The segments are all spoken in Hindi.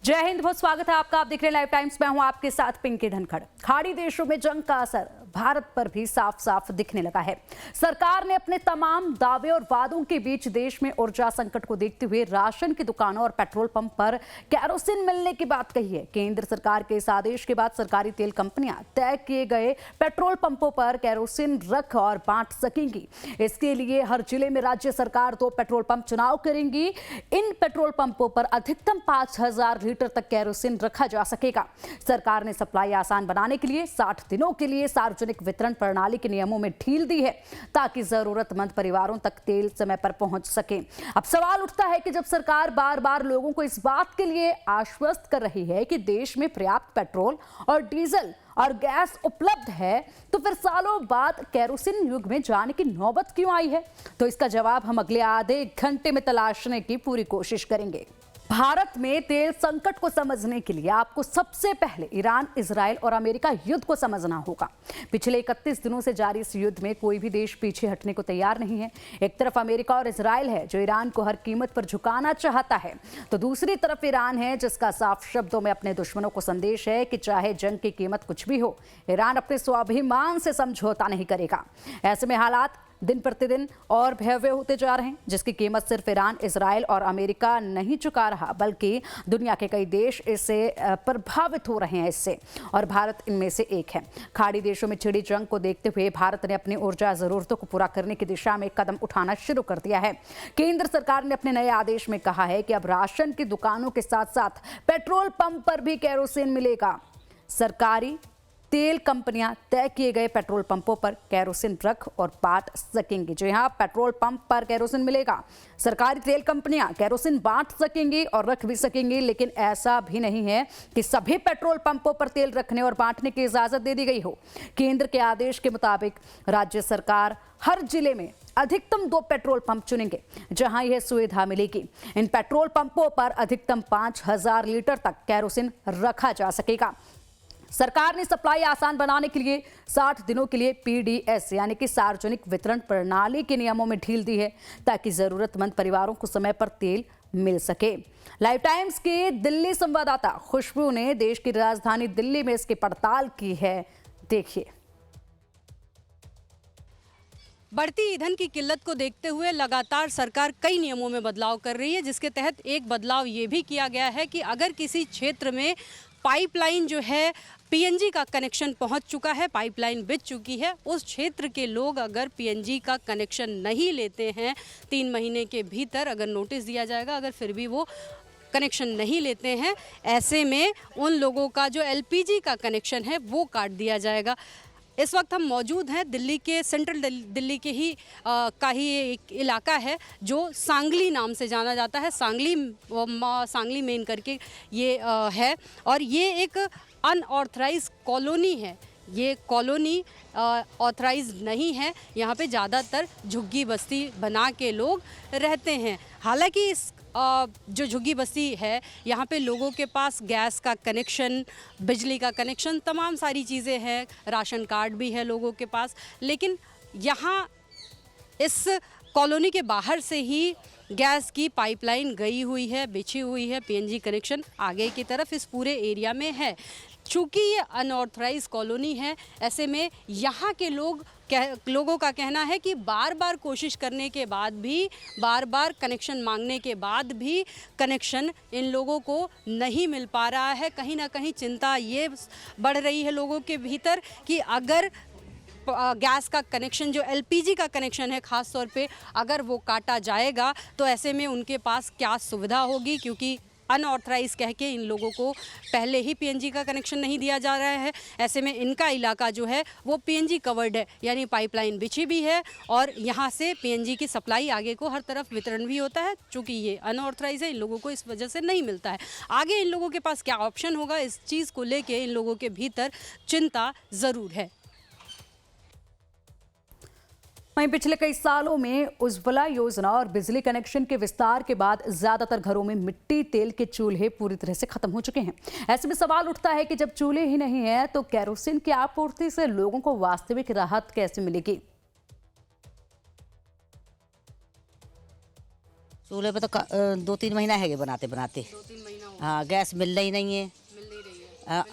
जय हिंद, बहुत स्वागत है आपका। आप देख रहे हैं लाइव टाइम्स में, हूं आपके साथ पिंकी धनखड़। खाड़ी देशों में जंग का असर भारत पर भी साफ साफ दिखने लगा है। सरकार ने अपने तमाम दावे और वादों के बीच देश में ऊर्जा संकट को देखते हुए राशन की दुकानों और पेट्रोल पंप पर केरोसिन मिलने की बात कही है। केंद्र सरकार के इस आदेश के बाद सरकारी तेल कंपनियां तय किए गए पेट्रोल पंपों पर केरोसिन रख और बांट सकेंगी। इसके लिए हर जिले में राज्य सरकार 2 पेट्रोल पंप चुनाव करेंगी। इन पेट्रोल पंपों पर अधिकतम 5000 लीटर तक केरोसिन रखा जा सकेगा। सरकार ने सप्लाई आसान बनाने के लिए 60 दिनों के लिए सार्वजनिक वितरण प्रणाली के नियमों में ढील दी है, ताकि जरूरतमंद परिवारों तक तेल समय पर पहुंच सके। अब सवाल उठता है कि जब सरकार बार बार लोगों को इस बात के लिए आश्वस्त कर रही है कि देश में पर्याप्त पेट्रोल और डीजल और गैस उपलब्ध है, तो फिर सालों बाद केरोसिन युग में जाने की नौबत क्यों आई है? तो इसका जवाब हम अगले आधे घंटे में तलाशने की पूरी कोशिश करेंगे। भारत में तेल संकट को समझने के लिए आपको सबसे पहले ईरान, इजराइल और अमेरिका युद्ध को समझना होगा। पिछले 31 दिनों से जारी इस युद्ध में कोई भी देश पीछे हटने को तैयार नहीं है। एक तरफ अमेरिका और इजराइल है जो ईरान को हर कीमत पर झुकाना चाहता है, तो दूसरी तरफ ईरान है जिसका साफ शब्दों में अपने दुश्मनों को संदेश है कि चाहे जंग की कीमत कुछ भी हो, ईरान अपने स्वाभिमान से समझौता नहीं करेगा। ऐसे में हालात दिन प्रतिदिन और भयावह होते जा रहे हैं, जिसकी कीमत सिर्फ ईरान, इजराइल और अमेरिका नहीं चुका रहा, बल्कि दुनिया के कई देश इससे प्रभावित हो रहे हैं इससे, और भारत इनमें से एक है। खाड़ी देशों में छिड़ी जंग को देखते हुए भारत ने अपनी ऊर्जा जरूरतों को पूरा करने की दिशा में कदम उठाना शुरू कर दिया है। केंद्र सरकार ने अपने नए आदेश में कहा है कि अब राशन की दुकानों के साथ साथ पेट्रोल पंप पर भी केरोसिन मिलेगा। सरकारी तेल कंपनियां तय किए गए पेट्रोल पंपों पर केरोसिन रख और बांट सकेंगी। जी हां, पेट्रोल पंप पर केरोसिन मिलेगा। सरकारी तेल कंपनियां केरोसिन बांट सकेंगी और रख भी सकेंगी, लेकिन ऐसा भी नहीं है कि सभी पेट्रोल पंपों पर तेल रखने और बांटने की इजाजत दे दी गई हो। केंद्र के आदेश के मुताबिक राज्य सरकार हर जिले में अधिकतम 2 पेट्रोल पंप चुनेंगे जहां यह सुविधा मिलेगी। इन पेट्रोल पंपों पर अधिकतम 5000 लीटर तक केरोसिन रखा जा सकेगा। सरकार ने सप्लाई आसान बनाने के लिए 60 दिनों के लिए पीडीएस यानी कि सार्वजनिक वितरण प्रणाली के नियमों में ढील दी है, ताकि जरूरतमंद परिवारों को समय पर तेल मिल सके। लाइव टाइम्स के दिल्ली संवाददाता खुशबू ने देश की राजधानी दिल्ली में इसकी पड़ताल की है। देखिए। बढ़ती ईंधन की किल्लत को देखते हुए लगातार सरकार कई नियमों में बदलाव कर रही है, जिसके तहत एक बदलाव ये भी किया गया है कि अगर किसी क्षेत्र में पाइपलाइन जो है पीएनजी का कनेक्शन पहुंच चुका है, पाइपलाइन बिछ चुकी है, उस क्षेत्र के लोग अगर पीएनजी का कनेक्शन नहीं लेते हैं, 3 महीने के भीतर अगर नोटिस दिया जाएगा, अगर फिर भी वो कनेक्शन नहीं लेते हैं, ऐसे में उन लोगों का जो एलपीजी का कनेक्शन है वो काट दिया जाएगा। इस वक्त हम मौजूद हैं दिल्ली के सेंट्रल दिल्ली के ही का ही एक इलाका है जो सांगली नाम से जाना जाता है। सांगली मेन करके ये है, और ये एक अनऑथराइज कॉलोनी है। ये कॉलोनी ऑथराइज नहीं है। यहाँ पे ज़्यादातर झुग्गी बस्ती बना के लोग रहते हैं। हालांकि इस जो झुग्गी बस्ती है, यहाँ पे लोगों के पास गैस का कनेक्शन, बिजली का कनेक्शन, तमाम सारी चीज़ें हैं, राशन कार्ड भी है लोगों के पास, लेकिन यहाँ इस कॉलोनी के बाहर से ही गैस की पाइपलाइन गई हुई है, बिछी हुई है। पीएनजी कनेक्शन आगे की तरफ इस पूरे एरिया में है। चूँकि ये अनऑथराइज कॉलोनी है, ऐसे में यहाँ के लोगों का कहना है कि बार बार कोशिश करने के बाद भी, बार बार कनेक्शन मांगने के बाद भी कनेक्शन इन लोगों को नहीं मिल पा रहा है। कहीं ना कहीं चिंता ये बढ़ रही है लोगों के भीतर कि अगर गैस का कनेक्शन, जो एलपीजी का कनेक्शन है ख़ास तौर पे, अगर वो काटा जाएगा तो ऐसे में उनके पास क्या सुविधा होगी, क्योंकि अनऑथराइज कह के इन लोगों को पहले ही पीएनजी का कनेक्शन नहीं दिया जा रहा है। ऐसे में इनका इलाका जो है वो पीएनजी कवर्ड है, यानी पाइपलाइन बिछी भी है और यहाँ से पीएनजी की सप्लाई आगे को हर तरफ वितरण भी होता है। चूँकि ये अनऑथराइज है, इन लोगों को इस वजह से नहीं मिलता है। आगे इन लोगों के पास क्या ऑप्शन होगा, इस चीज़ को लेके इन लोगों के भीतर चिंता ज़रूर है। वहीं पिछले कई सालों में उज्ज्वला योजना और बिजली कनेक्शन के विस्तार के बाद ज्यादातर घरों में मिट्टी तेल के चूल्हे पूरी तरह से खत्म हो चुके हैं। ऐसे में सवाल उठता है कि जब चूल्हे ही नहीं है तो केरोसिन की आपूर्ति से लोगों को वास्तविक राहत कैसे मिलेगी? चूल्हे पे तो 2-3 महीना है बनाते बनाते। 2-3 महीना हाँ गैस मिल रही नहीं है। मिल नहीं रही है। हाँ,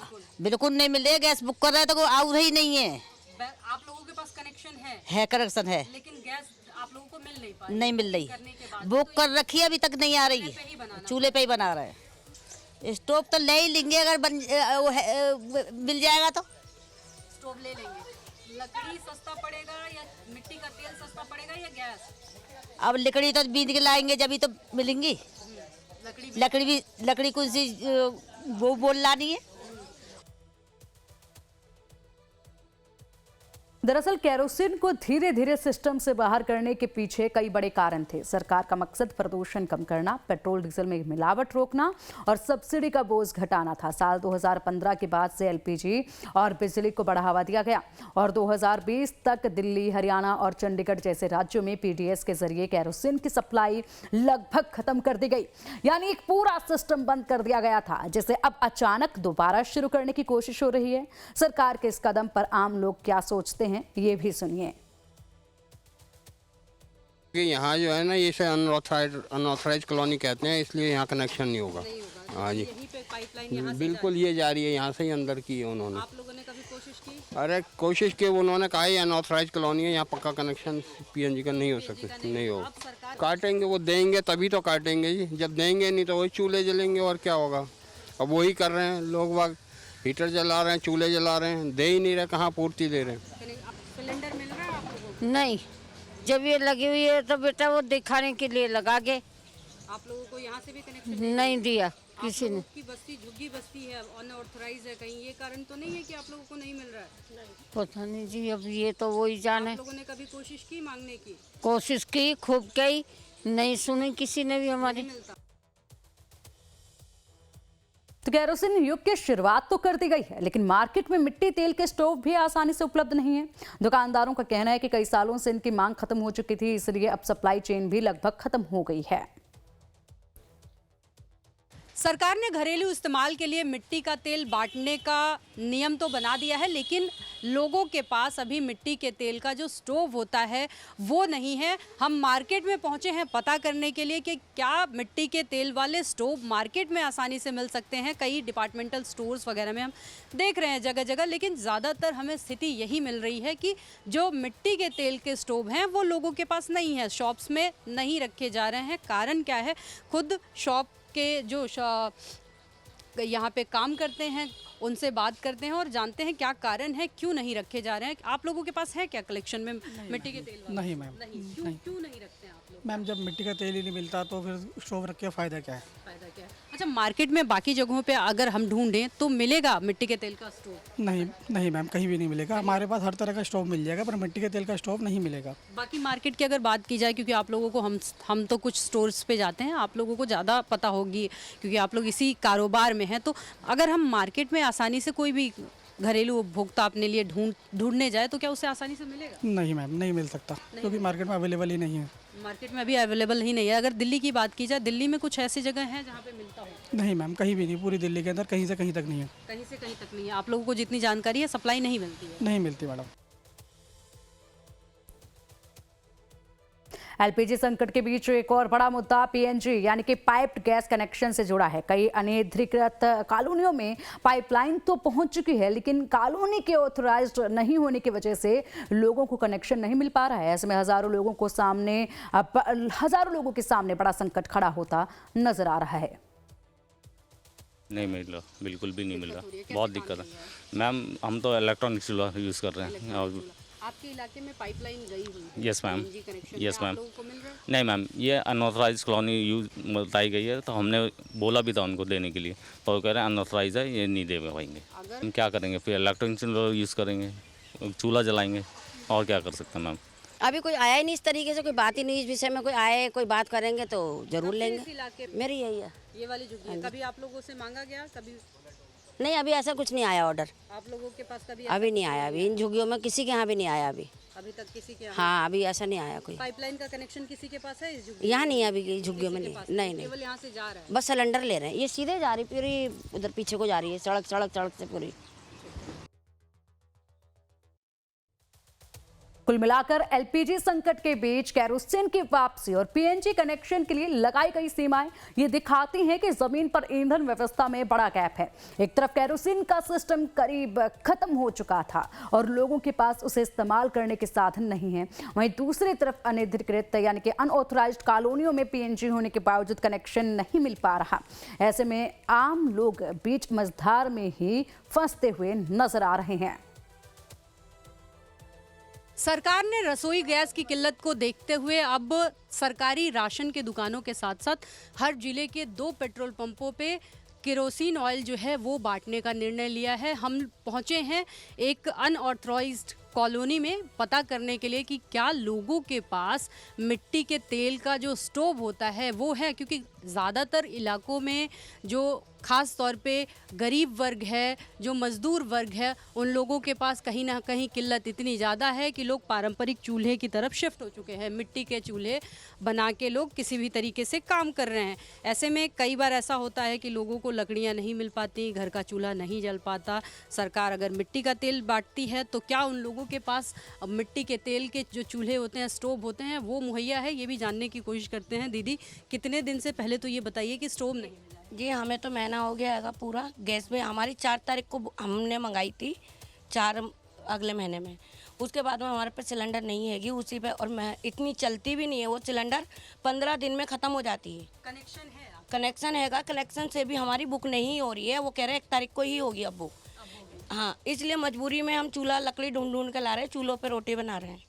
बिल्कुल नहीं मिल रही है। गैस बुक कर रहे हैं तो आ रही नहीं है। आप लोगों के पास कनेक्शन है कनेक्शन है, लेकिन गैस आप लोगों को मिल नहीं पा नहीं मिल रही। करने के बाद बुक कर रखी है, अभी तक नहीं आ रही पे ही बनाना है। चूल्हे पे ही बना रहे हैं। स्टोव तो ले ही लेंगे अगर मिल जाएगा तो। स्टोव ले लेंगे। लकड़ी सस्ता पड़ेगा या मिट्टी का तेल सस्ता पड़ेगा या गैस? अब लकड़ी तो बीज के लाएंगे जब ही तो मिलेंगी। लकड़ी कौन सी वो बोल लानी है। दरअसल केरोसिन को धीरे धीरे सिस्टम से बाहर करने के पीछे कई बड़े कारण थे। सरकार का मकसद प्रदूषण कम करना, पेट्रोल डीजल में मिलावट रोकना और सब्सिडी का बोझ घटाना था। साल 2015 के बाद से एलपीजी और बिजली को बढ़ावा दिया गया और 2020 तक दिल्ली, हरियाणा और चंडीगढ़ जैसे राज्यों में पीडीएस के जरिए केरोसिन की सप्लाई लगभग खत्म कर दी गई। यानी एक पूरा सिस्टम बंद कर दिया गया था, जिसे अब अचानक दोबारा शुरू करने की कोशिश हो रही है। सरकार के इस कदम पर आम लोग क्या सोचते हैं, ये भी सुनिए। यहाँ जो है ना, ये अनऑथराइज कॉलोनी कहते हैं, इसलिए यहाँ कनेक्शन नहीं होगा। हाँ जी, यहीं पे पाइपलाइन यहाँ से बिल्कुल ये जा रही है, यहाँ से ही अंदर की है उन्होंने। आप लोगों ने कभी कोशिश की? अरे कोशिश की, उन्होंने कहा ये अनऑथराइज कॉलोनी है, यहाँ पक्का कनेक्शन पीएनजी का नहीं हो सकता, नहीं होगा। काटेंगे, वो देंगे तभी तो काटेंगे जी, जब देंगे नहीं तो वही चूल्हे जलेंगे और क्या होगा। अब वही कर रहे हैं लोग, बाग हीटर जला रहे हैं, चूल्हे जला रहे हैं, दे ही नहीं रहे, कहाँ पूर्ति दे रहे हैं। सिलेंडर मिल रहा है आप लोगों को? नहीं, जब ये लगी हुई है तो बेटा वो दिखाने के लिए लगा के। आप लोगों को यहाँ से भी कनेक्शन नहीं दिया किसी ने। की बस्ती झुग्गी बस्ती है, अनऑथराइज है, कहीं ये कारण तो नहीं है कि आप लोगों को नहीं मिल रहा है? पता नहीं जी, अब ये तो वही जाने। आप लोगों ने कभी कोशिश की मांगने की? कोशिश की, खूब की, नहीं सुनी किसी ने भी हमारी। मिलता। तो केरोसिन युग की शुरुआत तो कर दी गई है, लेकिन मार्केट में मिट्टी तेल के स्टोव भी आसानी से उपलब्ध नहीं है। दुकानदारों का कहना है कि कई सालों से इनकी मांग खत्म हो चुकी थी, इसलिए अब सप्लाई चेन भी लगभग खत्म हो गई है। सरकार ने घरेलू इस्तेमाल के लिए मिट्टी का तेल बांटने का नियम तो बना दिया है, लेकिन लोगों के पास अभी मिट्टी के तेल का जो स्टोव होता है वो नहीं है। हम मार्केट में पहुंचे हैं पता करने के लिए कि क्या मिट्टी के तेल वाले स्टोव मार्केट में आसानी से मिल सकते हैं। कई डिपार्टमेंटल स्टोर्स वगैरह में हम देख रहे हैं जगह जगह, लेकिन ज़्यादातर हमें स्थिति यही मिल रही है कि जो मिट्टी के तेल के स्टोव हैं वो लोगों के पास नहीं है, शॉप्स में नहीं रखे जा रहे हैं। कारण क्या है? खुद शॉप के जो यहाँ पे काम करते हैं उनसे बात करते हैं और जानते हैं क्या कारण है, क्यों नहीं रखे जा रहे हैं। आप लोगों के पास है क्या कलेक्शन में मिट्टी के तेल वाले? नहीं मैम, नहीं। क्यों नहीं रखते हैं आप लोग? मैम जब मिट्टी का तेल ही नहीं मिलता तो फिर स्टोव रख के फ़ायदा क्या है। फायदा क्या है? अच्छा, मार्केट में बाकी जगहों पे अगर हम ढूंढें तो मिलेगा मिट्टी के तेल का स्टोव? नहीं मैम, कहीं भी नहीं मिलेगा। हमारे पास हर तरह का स्टोव मिल जाएगा, पर मिट्टी के तेल का स्टोव नहीं मिलेगा। बाकी मार्केट की अगर बात की जाए, क्योंकि आप लोगों को हम तो कुछ स्टोर्स पे जाते हैं, आप लोगों को ज़्यादा पता होगी क्योंकि आप लोग इसी कारोबार में हैं, तो अगर हम मार्केट में आसानी से कोई भी घरेलू उपभोक्ता अपने लिए ढूंढने जाए तो क्या उसे आसानी से मिलेगा? नहीं मैम, नहीं मिल सकता, क्योंकि मार्केट में अवेलेबल ही नहीं है। मार्केट में अभी अवेलेबल ही नहीं है। अगर दिल्ली की बात की जाए, दिल्ली में कुछ ऐसी जगह हैं जहाँ पे मिलता हो? नहीं मैम, कहीं भी नहीं, पूरी दिल्ली के अंदर कहीं से कहीं तक नहीं है। कहीं से कहीं तक नहीं है। आप लोगों को जितनी जानकारी है, सप्लाई नहीं मिलती है? नहीं मिलती मैडम। एलपीजी संकट के बीच एक और बड़ा मुद्दा पीएनजी यानी कि पाइप्ड गैस कनेक्शन से जुड़ा है। कई अनधिकृत कॉलोनियों में पाइपलाइन तो पहुंच चुकी है, लेकिन कॉलोनी के ऑथराइज्ड नहीं होने की वजह से लोगों को कनेक्शन नहीं मिल पा रहा है। ऐसे में हजारों लोगों के सामने बड़ा संकट खड़ा होता नजर आ रहा है। नहीं मिल रहा, बिल्कुल भी नहीं मिल रहा, बहुत दिक्कत है मैम। हम तो इलेक्ट्रॉनिक चूल्हा यूज़ कर रहे हैं। और आपके इलाके में पाइपलाइन गई हुई है? Yes ma'am, yes ma'am. लोगों को मिल रहा है? नहीं मैम, ये अनऑथराइज कॉलोनी यूज बताई गई है, तो हमने बोला भी था उनको देने के लिए, तो वो कह रहे हैं अनऑथराइज है, ये नहीं दे पाएंगे। हम क्या करेंगे फिर? इलेक्ट्रॉनिक चूल्हा यूज़ करेंगे, चूल्हा जलाएंगे, और क्या कर सकते हैं मैम? अभी कोई आया ही नहीं, इस तरीके से कोई बात ही नहीं इस विषय में। कोई आए, कोई बात करेंगे तो जरूर लेंगे। इस इलाके में मेरी यही है। ये वाली झुग्गी है। कभी आप लोगों से मांगा गया? कभी नहीं, अभी ऐसा कुछ नहीं आया ऑर्डर। आप लोगों के पास कभी अभी नहीं आया, अभी इन झुग्गियों में किसी के यहाँ भी नहीं आया अभी तक किसी के यहाँ? हाँ, अभी ऐसा नहीं आया कोई। पाइपलाइन का कनेक्शन किसी के पास है इस झुग्गी? यहाँ नहीं है, अभी झुग्गियों में नहीं। केवल यहाँ से जा रहा है? बस सिलेंडर ले रहे हैं। ये सीधे जा रही पूरी, उधर पीछे को जा रही है, सड़क से पूरी। कुल मिलाकर एलपीजी संकट के बीच केरोसिन की वापसी और पीएनजी कनेक्शन के लिए लगाई गई सीमाएं ये दिखाती हैं कि जमीन पर ईंधन व्यवस्था में बड़ा गैप है। एक तरफ केरोसिन का सिस्टम करीब खत्म हो चुका था और लोगों के पास उसे इस्तेमाल करने के साधन नहीं है, वहीं दूसरी तरफ अनधिकृत यानी कि अनऑथराइज्ड कॉलोनियों में पीएनजी होने के बावजूद कनेक्शन नहीं मिल पा रहा। ऐसे में आम लोग बीच मझधार में ही फंसते हुए नजर आ रहे हैं। सरकार ने रसोई गैस की किल्लत को देखते हुए अब सरकारी राशन के दुकानों के साथ साथ हर जिले के 2 पेट्रोल पंपों पे केरोसिन ऑयल जो है वो बांटने का निर्णय लिया है। हम पहुंचे हैं एक अनऑथराइज्ड कॉलोनी में पता करने के लिए कि क्या लोगों के पास मिट्टी के तेल का जो स्टोव होता है वो है, क्योंकि ज़्यादातर इलाकों में जो ख़ास तौर पे गरीब वर्ग है, जो मज़दूर वर्ग है, उन लोगों के पास कहीं ना कहीं किल्लत इतनी ज़्यादा है कि लोग पारंपरिक चूल्हे की तरफ शिफ्ट हो चुके हैं। मिट्टी के चूल्हे बना के लोग किसी भी तरीके से काम कर रहे हैं। ऐसे में कई बार ऐसा होता है कि लोगों को लकड़ियाँ नहीं मिल पाती, घर का चूल्हा नहीं जल पाता। सरकार अगर मिट्टी का तेल बांटती है तो क्या उन लोगों के पास मिट्टी के तेल के जो चूल्हे होते हैं, स्टोव होते हैं, वो मुहैया है? ये भी जानने की कोशिश करते हैं। दीदी, कितने दिन से पहले तो ये बताइए कि स्टोव नहीं मिला? जी, हमें तो महीना हो गया है पूरा। गैस में हमारी 4 तारीख को हमने मंगाई थी, 4 अगले महीने में। उसके बाद में हमारे पे सिलेंडर नहीं हैगी उसी पे, और मैं इतनी चलती भी नहीं है वो सिलेंडर, 15 दिन में ख़त्म हो जाती है। कनेक्शन है? कनेक्शन हैगा, कनेक्शन से भी हमारी बुक नहीं हो रही है। वो कह रहे हैं 1 तारीख को ही होगी अब बुक। हाँ, इसलिए मजबूरी में हम चूल्हा लकड़ी ढूंढ के ला रहे हैं, चूल्हों पे रोटी बना रहे हैं।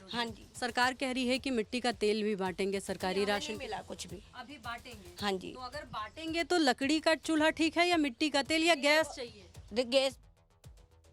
हाँ जी। सरकार कह रही है कि मिट्टी का तेल भी बांटेंगे सरकारी राशन। मिला कुछ भी अभी बांटेंगे? हाँ जी। तो अगर बांटेंगे तो लकड़ी का चूल्हा ठीक है या मिट्टी का तेल या गैस चाहिए? गैस